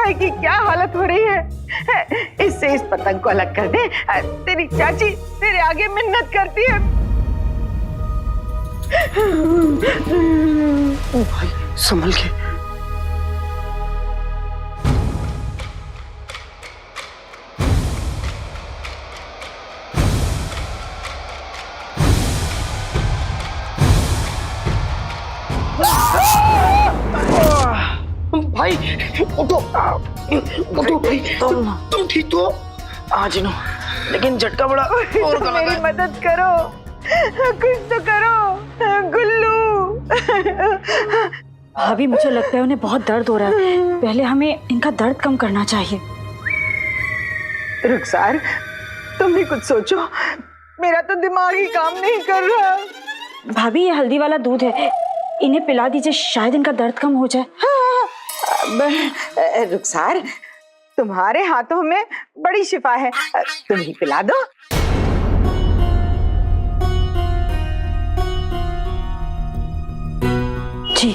भाई की क्या हालत हो रही है। इससे इस पतंग को अलग कर दे। तेरी चाची तेरे आगे मिन्नत करती है। ओ भाई संभल के। भाई उठो उठो भाई, तुम ठीक तो हो? हाँ जिनू, लेकिन झटका बड़ा और गला मेरी मदद करो, कुछ तो करो गुल्लू। भाभी मुझे लगता है उन्हें बहुत दर्द हो रहा है, पहले हमें इनका दर्द कम करना चाहिए। रुखसार तुम भी कुछ सोचो, मेरा तो दिमाग ही काम नहीं कर रहा। भाभी ये हल्दी वाला दूध है, इन्हें पिला दीजिए, शायद इनका दर्द कम हो जाए। रुखसार तुम्हारे हाथों में बड़ी शिफा है, तुम ही पिला दो। जी।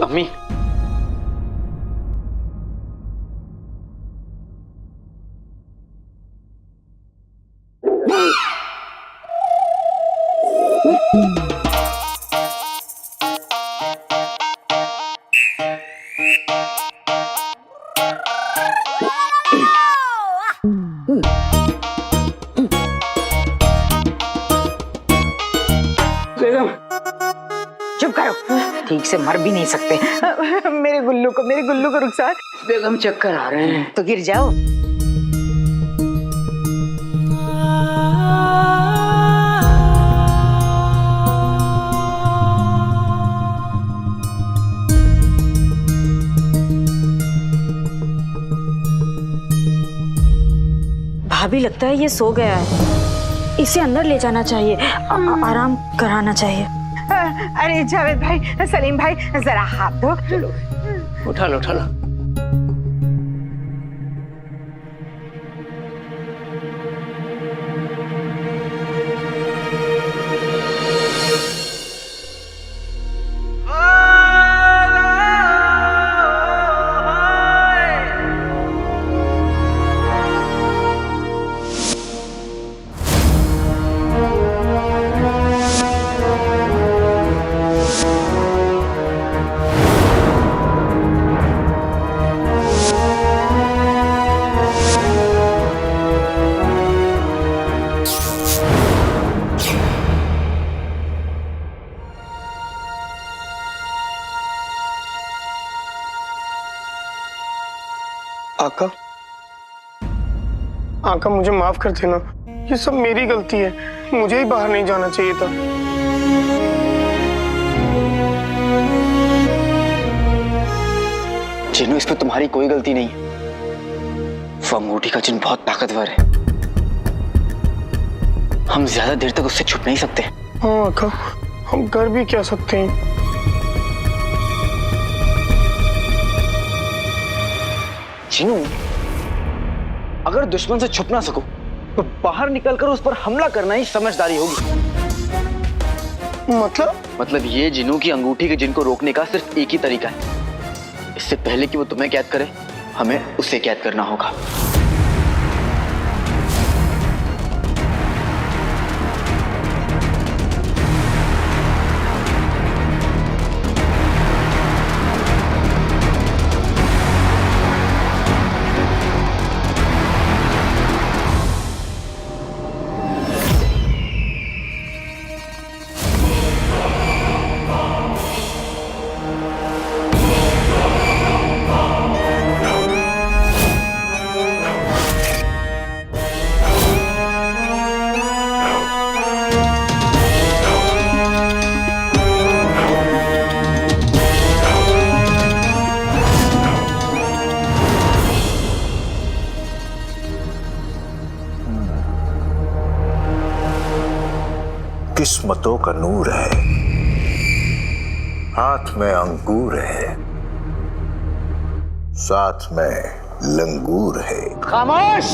अम्मी चुप करो, ठीक से मर भी नहीं सकते। मेरे गुल्लू को रुखसार। बेगम चक्कर आ रहे हैं। तो गिर जाओ। भाभी लगता है ये सो गया है, इसे अंदर ले जाना चाहिए, आराम कराना चाहिए। अरे जावेद भाई, सलीम भाई, जरा हाथ दो। उठा लो उठा लो। आका, आका मुझे माफ कर देना, ये सब मेरी गलती है, मुझे ही बाहर नहीं जाना चाहिए था। जिन्नू इसमें तुम्हारी कोई गलती नहीं है, वो अंगूठी का चिन्ह बहुत ताकतवर है, हम ज्यादा देर तक उससे छुप नहीं सकते। हाँ आका, हम कर भी क्या सकते हैं। जिन्नू, अगर दुश्मन से छुप ना सको तो बाहर निकलकर उस पर हमला करना ही समझदारी होगी। मतलब ये जिन्नू की अंगूठी के जिन को रोकने का सिर्फ एक ही तरीका है, इससे पहले कि वो तुम्हें कैद करे हमें उसे कैद करना होगा। किस्मतों का नूर है, हाथ में अंगूर है, साथ में लंगूर है। खामोश!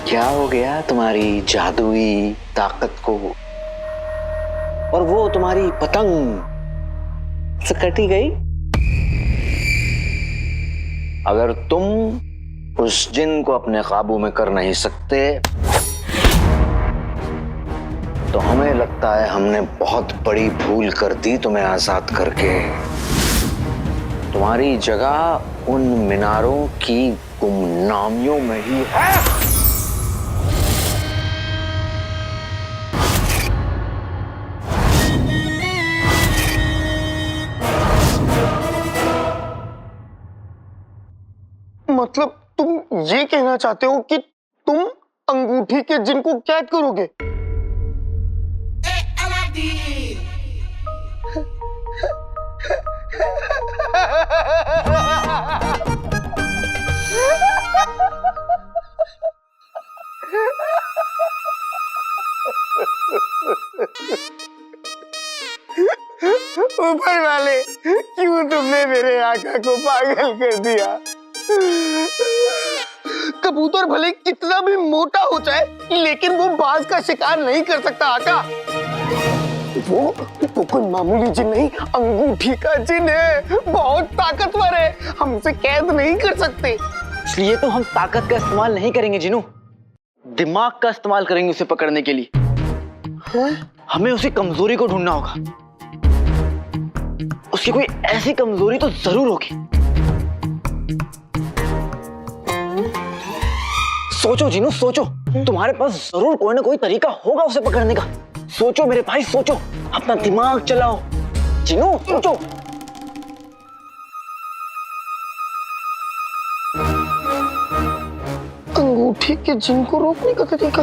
क्या हो गया तुम्हारी जादुई ताकत को? और वो तुम्हारी पतंग से कटी गई? अगर तुम उस जिन को अपने काबू में कर नहीं सकते तो हमें लगता है हमने बहुत बड़ी भूल कर दी तुम्हें आजाद करके। तुम्हारी जगह उन मीनारों की गुमनामियों में ही है। मतलब तुम ये कहना चाहते हो कि तुम अंगूठी के जिन को कैद करोगे? ऊपर वाले, क्यों तुमने मेरे आका को पागल कर दिया? कबूतर भले कितना भी मोटा हो जाए, लेकिन वो बाज का शिकार नहीं कर सकता आका। वो कोई मामूली जिन नहीं, अंगूठी का जिन है, बहुत ताकतवर है, हमसे कैद नहीं कर सकते। इसलिए तो हम ताकत का इस्तेमाल नहीं करेंगे जिनू, दिमाग का इस्तेमाल करेंगे उसे पकड़ने के लिए। हमें उसकी कमजोरी को ढूंढना होगा। उसकी कोई ऐसी कमजोरी तो जरूर होगी। सोचो जिनू, सोचो, तुम्हारे पास जरूर कोई ना कोई तरीका होगा उसे पकड़ने का। सोचो मेरे भाई, सोचो, अपना दिमाग चलाओ। जिनू सोचो। अंगूठी के जिन को रोकने का तरीका?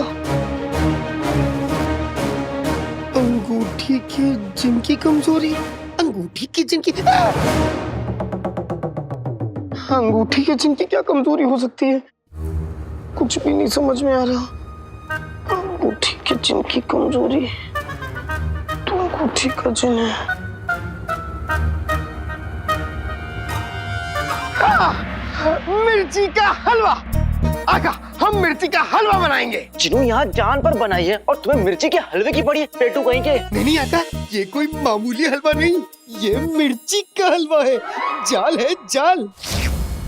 अंगूठी के जिन की कमजोरी? अंगूठी के जिन की अंगूठी के जिन की क्या कमजोरी हो सकती है? कुछ भी नहीं समझ में आ रहा। अंगूठी के जिन की कमजोरी तो अंगूठी का जिन है। मिर्ची का हलवा। आका, हम मिर्ची का हलवा बनाएंगे। जिनू यहाँ जान पर बनाई है और तुम्हें मिर्ची के हलवे की पड़ी है, पेटू कहीं के। नहीं आका, ये कोई मामूली हलवा नहीं, ये मिर्ची का हलवा है। जाल है जाल,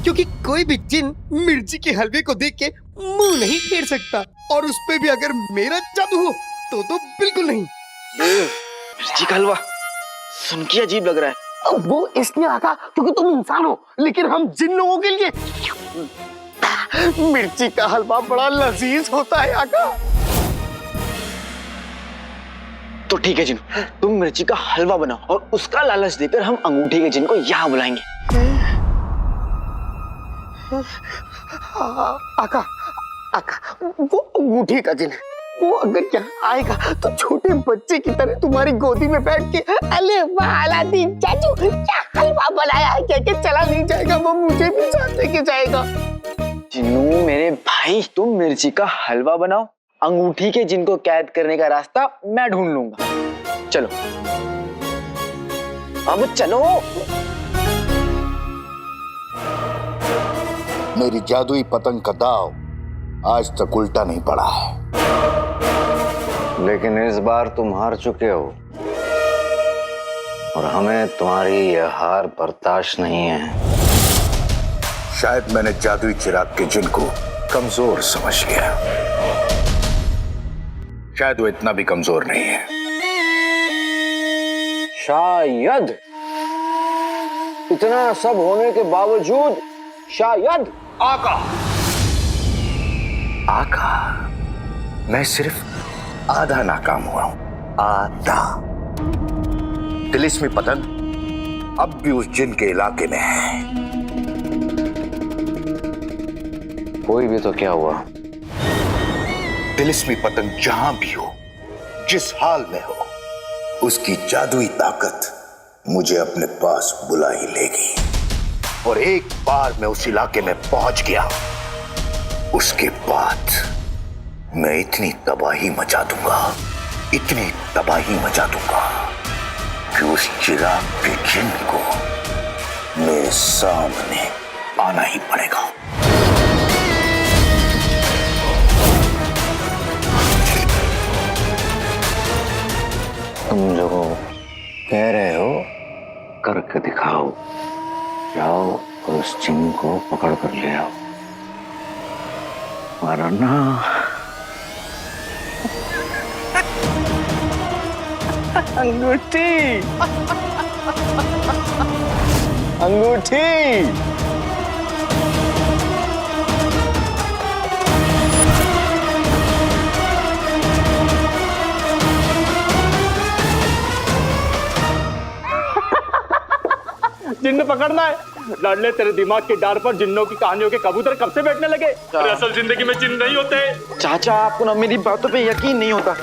क्योंकि कोई भी जिन मिर्ची के हलवे को देख के मुंह नहीं फेर सकता, और उस पे भी अगर मेरा जादू हो तो बिल्कुल नहीं। मिर्ची का हलवा सुन के अजीब लग रहा है। वो इसलिए आका क्योंकि तुम इंसान हो, लेकिन हम जिन लोगों के लिए मिर्ची का हलवा बड़ा लजीज होता है आका। तो ठीक है जिनू, तुम मिर्ची का हलवा बनाओ और उसका लालच देकर हम अंगूठी के जिन को यहाँ बुलाएंगे। आका, वो अंगूठी का जिन है, वो अगर यहाँ आएगा तो छोटे बच्चे की तरह तुम्हारी गोदी में बैठ के अले वाला दिन चाचू क्या हलवा बनाया है कह के चला नहीं जाएगा, वो मुझे भी साथ लेके जाएगा। जिन्नू मेरे भाई, तुम मिर्ची का हलवा बनाओ, अंगूठी के जिन को कैद करने का रास्ता मैं ढूंढ लूंगा। चलो अब चलो। मेरी जादुई पतंग का दाव आज तक उल्टा नहीं पड़ा है, लेकिन इस बार तुम हार चुके हो और हमें तुम्हारी यह हार बर्दाश्त नहीं है। शायद मैंने जादुई चिराग के जिन को कमजोर समझ लिया। शायद वो इतना भी कमजोर नहीं है। शायद इतना सब होने के बावजूद शायद आका मैं सिर्फ आधा नाकाम हुआ हूं, आधा। तिलिस्मी पतंग अब भी उस जिन के इलाके में है। कोई भी तो क्या हुआ, तिलिस्मी पतंग जहां भी हो, जिस हाल में हो, उसकी जादुई ताकत मुझे अपने पास बुला ही लेगी। और एक बार मैं उस इलाके में पहुंच गया, उसके बाद मैं इतनी तबाही मचा दूंगा, इतनी तबाही मचा दूंगा कि उस चिराग के जिन को मेरे सामने आना ही पड़ेगा। तुम लोगों कह रहे हो करके दिखाओ। जाओ और उस चिंग को पकड़ कर ले आओ, वरना अंगूठी अंगूठी। जिन्न पकड़ना है। लाडले, तेरे दिमाग के डार पर जिन्नों की कहानियों के कबूतर कब से बैठने लगे? अरे असल जिंदगी में जिन्न नहीं होते। चाचा, आपको ना मेरी बातों पे यकीन नहीं होता।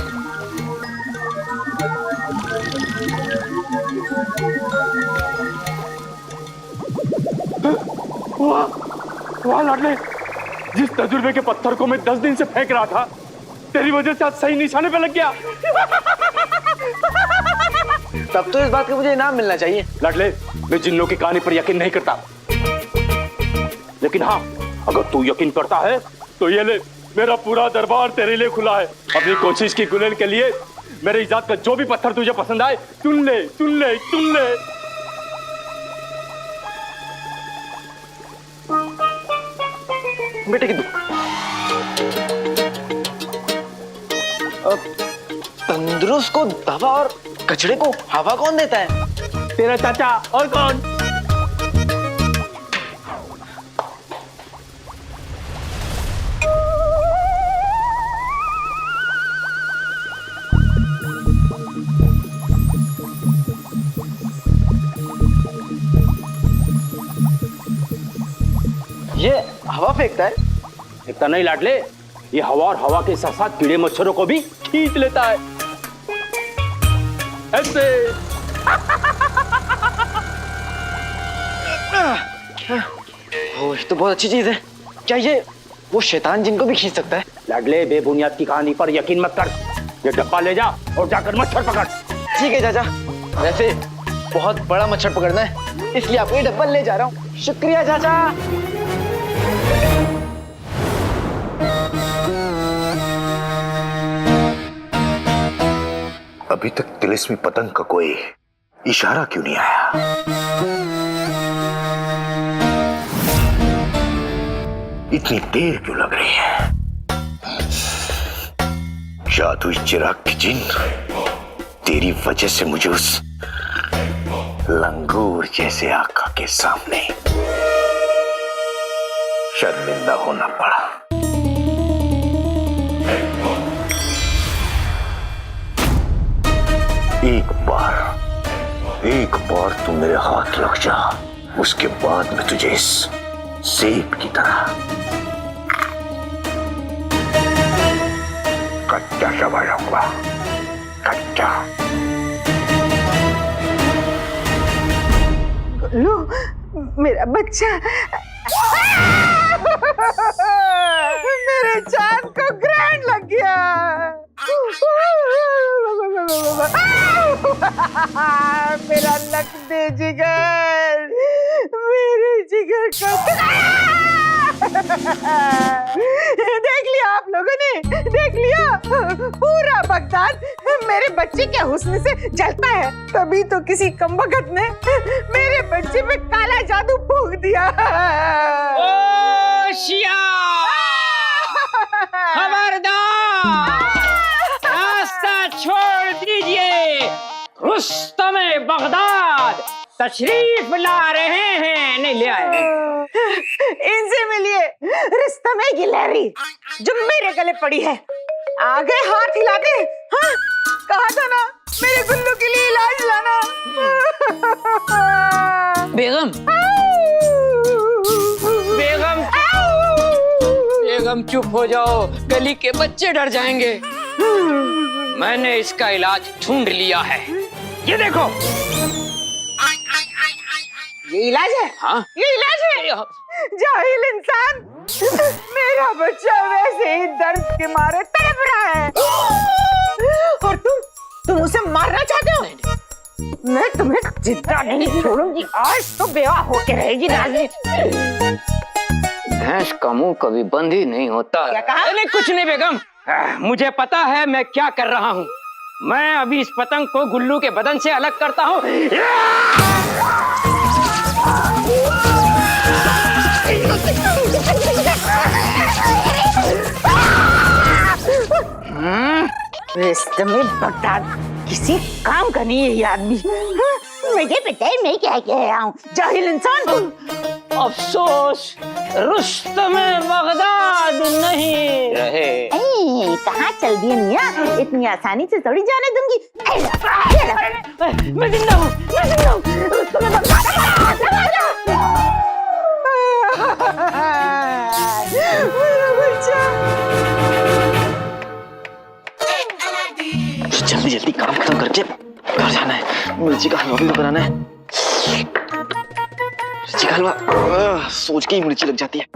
वाह लाडले, जिस तजुर्बे के पत्थर को मैं 10 दिन से फेंक रहा था, तेरी वजह से आज सही निशाने पे लग गया। तब तो इस बात का मुझे इनाम मिलना चाहिए। लाडले, मैं जिन्नों की कहानी पर यकीन नहीं करता, लेकिन हाँ, अगर तू यकीन करता है तो ये ले, मेरा पूरा दरबार तेरे लिए खुला है। अपनी कोशिश की गुलेल के लिए मेरे इजाद का जो भी पत्थर तुझे पसंद आए चुन ले, चुन ले, चुन ले। बेटे की तंदुरुस्त को दवा और कचड़े को हवा कौन देता है? तेरा चाचा, और कौन? ये हवा फेंकता है? इतना नहीं लाडले, ये हवा और हवा के साथ साथ कीड़े मच्छरों को भी खींच लेता है। ऐसे ओ, ये तो बहुत अच्छी चीज है। क्या ये वो शैतान जिनको भी खींच सकता है? लाडले, बेबुनियाद की कहानी पर यकीन मत कर। ये डब्बा ले जा और जाकर मच्छर पकड़। ठीक है चाचा, वैसे बहुत बड़ा मच्छर पकड़ना है, इसलिए आपको ये डब्बा ले जा रहा हूँ। शुक्रिया चाचा। अभी तक तिलिस्मी पतंग का कोई इशारा क्यों नहीं आया? इतनी देर क्यों लग रही है? जादुई चिराग की जिन, तेरी वजह से मुझे उस लंगूर जैसे आका के सामने शर्मिंदा होना पड़ा। एक बार तू मेरे हाथ लग जा, उसके बाद मैं तुझे इस सेब की तरह कच्चा चबा जाऊंगा, कच्चा। लो, मेरा बच्चा। मेरे चांद को ग्रैंड लग गया। मेरा लक दे जिगर, मेरे जिगर का। देख लिया आप लोगों ने, देख लिया, पूरा बगदाद मेरे बच्चे के हुस्न से जलता है। तभी तो किसी कमबख्त ने मेरे बच्चे पे काला जादू फूंक दिया। खबरदार, रास्ता छोड़ दीजिए। रुस्तमे बगदाद तशरीफ ला रहे हैं। नहीं ले आए? इनसे मिलिए, रुस्तमे गिलहरी जो मेरे गले पड़ी है। आगे हाथ हिलाते। हाँ, कहा था ना मेरे गुल्लू के लिए इलाज लाना। बेगम, बेगम, बेगम चुप हो जाओ, गली के बच्चे डर जाएंगे। मैंने इसका इलाज ढूंढ लिया है, ये देखो। ये इलाज है? हाँ, ये इलाज है? जाहिल इंसान, मेरा बच्चा वैसे ही दर्द के मारे तड़प रहा है, और तुम उसे मारना चाहते हो? मैं तुम्हें जिंदा नहीं छोड़ूंगी। आज तो बेवा होके रहेगी नाज़नीन। भैंस का मुंह कभी बंद ही नहीं होता। क्या कहा? नहीं, कुछ नहीं बेगम, मुझे पता है मैं क्या कर रहा हूँ। मैं अभी इस पतंग को गुल्लू के बदन से अलग करता हूँ। रिश्ते में बता किसी काम का नहीं है ये आदमी। मुझे पता है मैं क्या कह रहा हूँ, जाहिल इंसान। अफसोस रुस्तम बगदाद नहीं रहे। कहाँ चल दिए मियाँ, इतनी आसानी से थोड़ी जाने दूंगी। मैं जिंदा हूँ, मैं जिंदा हूँ। रुस्तम बगदाद जल्दी जल्दी काम खत्म करके घर जाना है। मिर्ची का हलवा भी तो बनाना है। मिर्ची का हलवा सोच के ही मिर्ची लग जाती है।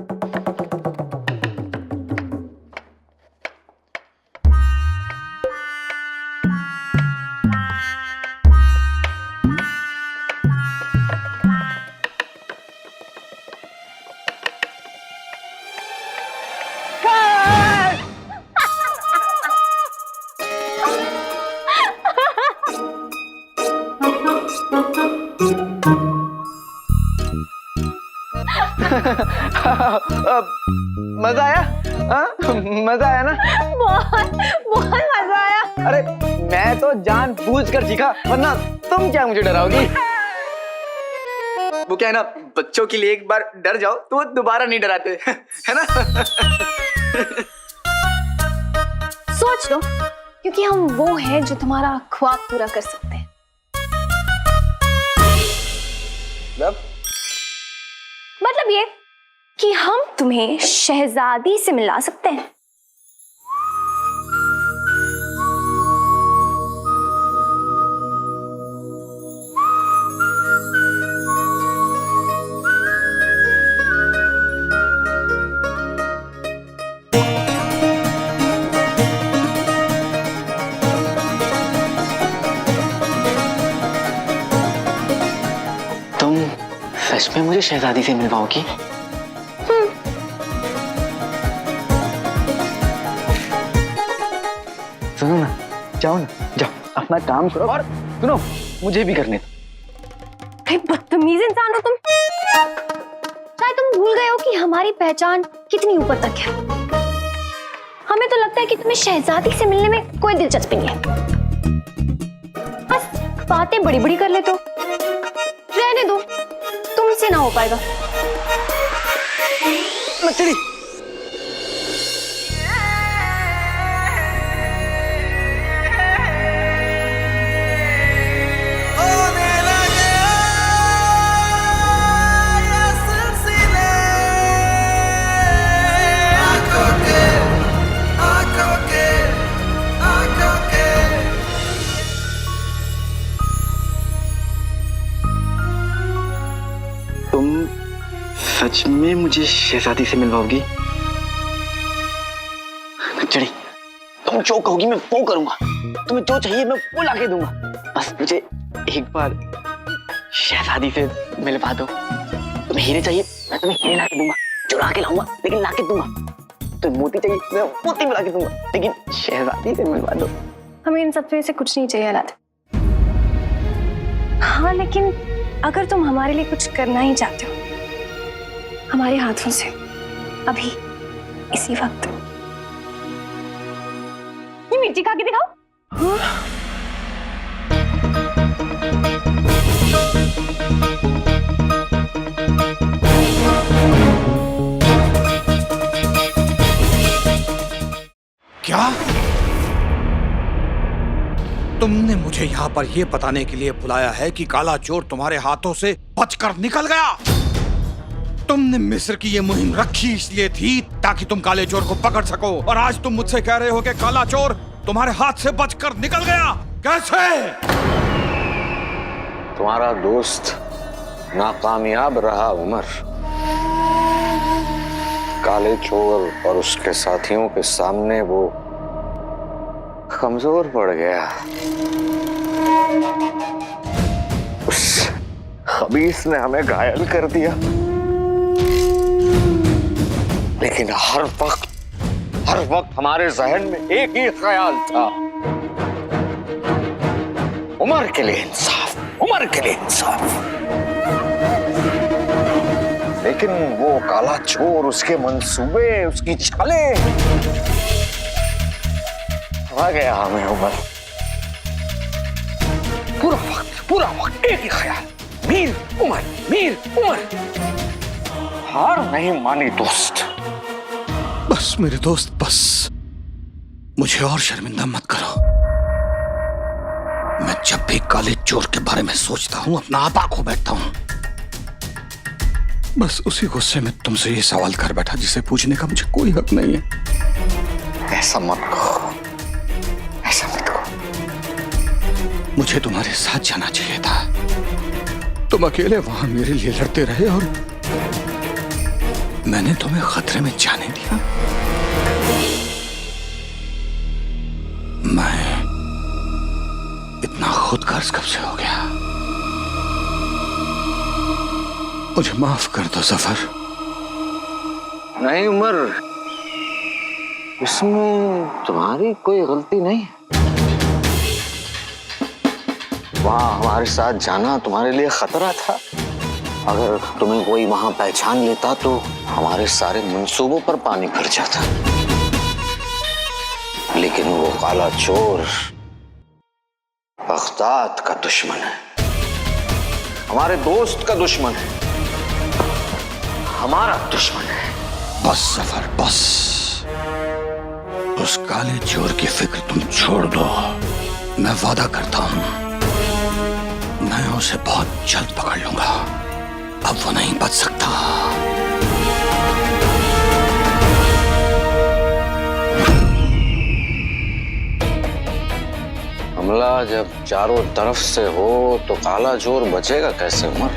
मजा आया? मजा आया ना? बहुत बहुत मजा आया। अरे मैं तो जानबूझकर चीखा, वरना तुम क्या मुझे डराओगी? वो क्या है ना, बच्चों के लिए एक बार डर जाओ तो वो दोबारा नहीं डराते, है ना? सोच लो, क्योंकि हम वो हैं जो तुम्हारा ख्वाब पूरा कर सकते हैं। मतलब ये कि हम तुम्हें शहजादी से मिला सकते हैं। तुम सच में मुझे शहजादी से मिलवाओगी? सुनो ना, जाओ ना, जाओ अपना काम करो और सुनो मुझे भी करने दो। बदतमीज इंसान हो तुम। शायद तुम भूल गए हो कि हमारी पहचान कितनी ऊपर तक है। हमें तो लगता है कि तुम्हें शहजादी से मिलने में कोई दिलचस्पी नहीं है। बस बातें बड़ी बड़ी कर लेते हो। रहने दो, तुमसे ना हो पाएगा। लचड़ी सच में मुझे शहजादी से मिलवाओगी? चढ़ी, तुम जो कहोगी मैं वो करूंगा। तुम्हें जो चाहिए मैं वो लाके दूंगा। बस मुझे एक बार शहजादी से मिलवा दो। तुम्हें हीरे चाहिए मैं तुम्हें हीरे लाके दूंगा, चुरा के लाऊंगा लेकिन लाके दूंगा। तुम्हें मोती चाहिए मैं मोती भी लाके दूंगा, लेकिन शहजादी से मिलवा दो। हमें इन सब से कुछ नहीं चाहिए लाद। हाँ, लेकिन अगर तुम हमारे लिए कुछ करना ही चाहते हो, हमारे हाथों से अभी इसी वक्त ये मिर्ची खा के दिखाओ। क्या तुमने मुझे यहाँ पर यह बताने के लिए बुलाया है कि काला चोर तुम्हारे हाथों से बचकर निकल गया? तुमने मिस्र की ये मुहिम रखी इसलिए थी ताकि तुम काले चोर को पकड़ सको, और आज तुम मुझसे कह रहे हो कि काला चोर तुम्हारे हाथ से बचकर निकल गया। कैसे? तुम्हारा दोस्त नाकामयाब रहा उमर। काले चोर और उसके साथियों के सामने वो कमजोर पड़ गया। उस खबीस ने हमें घायल कर दिया, लेकिन हर वक्त हमारे जहन में एक ही ख्याल था उमर के लिए इंसाफ, उमर के लिए इंसाफ। लेकिन वो काला चोर, उसके मंसूबे, उसकी चालें, आ गया हमें उमर। पूरा वक्त एक ही ख्याल, मीर उमर, मीर उमर। हार नहीं मानी दोस्त। बस मेरे दोस्त, बस मुझे और शर्मिंदा मत करो। मैं जब भी काले चोर के बारे में सोचता हूं अपना आपा खो बैठता हूं। बस उसी गुस्से में तुमसे ये सवाल कर बैठा जिसे पूछने का मुझे कोई हक नहीं है। ऐसा मत कहो, ऐसा मत कहो। मुझे तुम्हारे साथ जाना चाहिए था। तुम अकेले वहां मेरे लिए लड़ते रहे और मैंने तुम्हें खतरे में जाने दिया। मैं इतना खुदगर्ज कब से हो गया? मुझे माफ कर दो जफर। नहीं उमर, इसमें तुम्हारी कोई गलती नहीं है। वहां हमारे साथ जाना तुम्हारे लिए खतरा था। अगर तुम्हें कोई वहां पहचान लेता तो हमारे सारे मंसूबों पर पानी फिर जाता। लेकिन वो काला चोर बगदाद का दुश्मन है, हमारे दोस्त का दुश्मन है, हमारा दुश्मन है। बस जफर, बस। उस काले चोर की फिक्र तुम छोड़ दो। मैं वादा करता हूं मैं उसे बहुत जल्द पकड़ लूंगा। अब वो नहीं बच सकता। हमला जब चारों तरफ से हो तो काला चोर बचेगा कैसे उमर?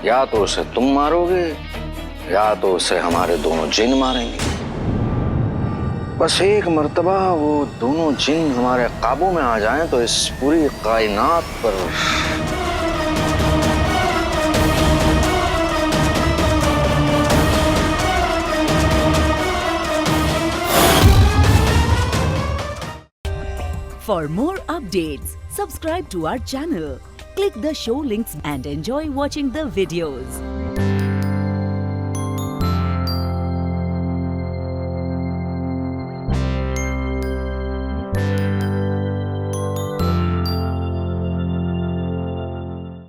या तो उसे तुम मारोगे या तो उसे हमारे दोनों जिन मारेंगे। बस एक मर्तबा वो दोनों जिन हमारे काबू में आ जाएं तो इस पूरी कायनात पर For more updates, subscribe to our channel, click the show links and enjoy watching the videos.